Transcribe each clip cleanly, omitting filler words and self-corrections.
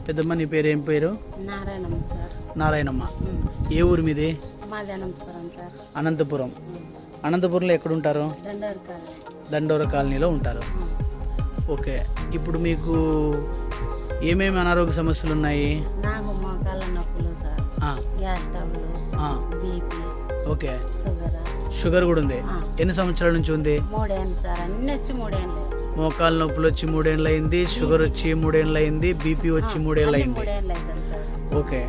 పెద్దమ్మ నీ పేరు ఏం పేరు? నారాయణమ్మ సార్. నారాయణమ్మ. ఏ ఊరు మీది? మాది అనంతపురం సార్. అనంతపురం. అనంతపురంలో ఎక్కడ ఉంటారు? దండోర కాలనీలో ఉంటారు. ఓకే, ఇప్పుడు మీకు ఏమేమి అనారోగ్య సమస్యలు ఉన్నాయి? నాకు మోకాళ్ళ నొప్పులు sir, gas trouble, BP, okay, sugar కూడా ఉంది. ఎన్ని సంవత్సరాల నుంచి ఉంది? 3 ఏళ్ళు సార్. అన్ని వచ్చి 3 ఏళ్ళు. మోకాళ్ళ నొప్పులు వచ్చి 3 ఏళ్ళు అయింది, షుగర్ వచ్చి 3 ఏళ్ళు అయింది, బీపీ వచ్చి 3 ఏళ్ళు అయింది. ఓకే,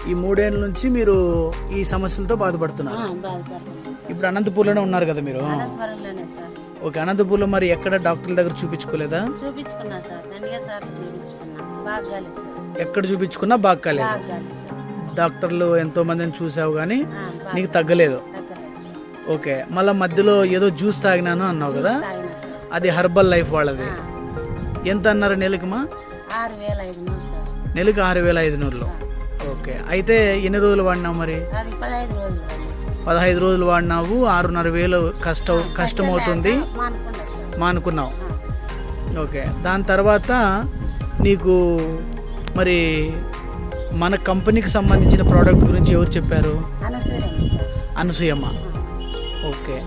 ఈ 3 ఏళ్ళ నుంచి మీరు ఈ సమస్యలతో బాధపడుతున్నారు. ఇప్పుడు అనంతపూర్లోనే ఉన్నారు కదా మీరు? ఓకే, అనంతపూర్లో మరి ఎక్కడ డాక్టర్ల దగ్గర చూపించుకోలేదా? చూపించుకున్నా సార్, ఎక్కడ చూపించుకున్నా బాగా కాలేదు. డాక్టర్లు ఎంతో మందిని చూసావు కానీ నీకు తగ్గలేదు. ఓకే, మళ్ళీ మధ్యలో ఏదో జ్యూస్ తాగినాను అన్నావు కదా, అది హెర్బల్ లైఫ్ వాళ్ళది. ఎంత అన్నారు నెలకిమా? 6,500. నెలకు 6,500. ఓకే, అయితే ఎన్ని రోజులు వాడినావు మరి? 15 రోజులు వాడినావు. 6,500 కష్టం అవుతుంది, మానుకున్నావు. ఓకే, దాని తర్వాత నీకు మరి మన కంపెనీకి సంబంధించిన ప్రోడక్ట్ గురించి ఎవరు చెప్పారు? అనసూయమ్మ. ఓకే,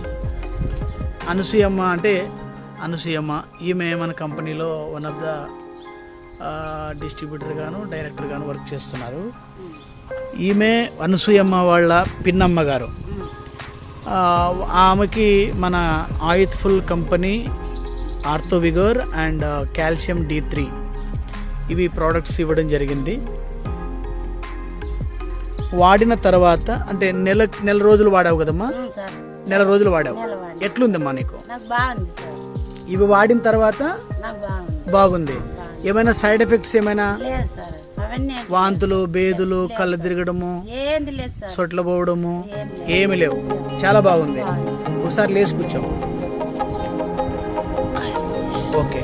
అనసూయమ్మ అంటే అనసూయమ్మ ఈమె మన కంపెనీలో వన్ ఆఫ్ ద డిస్ట్రిబ్యూటర్ గాను డైరెక్టర్ గాను వర్క్ చేస్తున్నారు. ఈమె అనసూయమ్మ వాళ్ళ పిన్నమ్మ గారు. ఆమెకి మన ఆయుత్ఫుల్ కంపెనీ ఆర్థోవిగోర్ అండ్ కాల్షియం D3 ఇవి ప్రోడక్ట్స్ ఇవ్వడం జరిగింది. వాడిన తర్వాత అంటే నెల రోజులు వాడావు కదమ్మా? నెల రోజులు వాడావు. ఎట్లుందమ్మా నీకు? ఇవి వాడిన తర్వాత బాగుంది. ఏమైనా సైడ్ ఎఫెక్ట్స్ ఏమైనా? వాంతులు, బేదులు, కళ్ళు తిరగడము, సొట్ల పోవడము ఏమి లేవు. చాలా బాగుంది. ఒకసారి లేచి కూర్చో. ఓకే,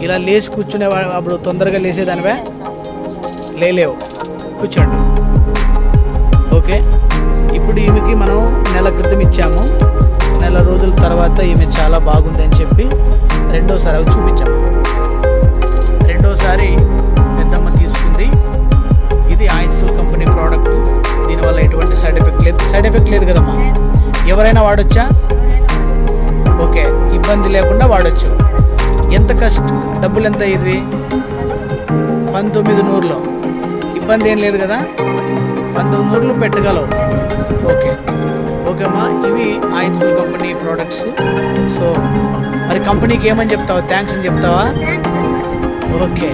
ఇలా లేచి కూర్చునే అప్పుడు తొందరగా లేచేదానివే? లేవు, కూర్చోండి. ఓకే, ఇప్పుడు ఈమెకి మనం నెల క్రితం ఇచ్చాము. నెల రోజుల తర్వాత ఈమె చాలా బాగుంది అని చెప్పి రెండోసారి అవి చూపించాము. రెండోసారి పెద్దమ్మ తీసుకుంది. ఇది ఆయుత్ఫుల్ కంపెనీ ప్రోడక్ట్. దీనివల్ల ఎటువంటి సైడ్ ఎఫెక్ట్ లేదు కదమ్మా? ఎవరైనా వాడొచ్చా? ఓకే, ఇబ్బంది లేకుండా వాడచ్చు. ఎంత డబ్బులు ఎంత? ఇది 1900లో. ఇబ్బంది ఏం లేదు కదా? 1900 పెట్టగలవు. ఓకేమ్మా, ఇవి ఆయుత్ఫుల్ కంపెనీ ప్రోడక్ట్స్. సో మరి కంపెనీకి ఏమని చెప్తావా? థ్యాంక్స్ అని చెప్తావా? ఓకే.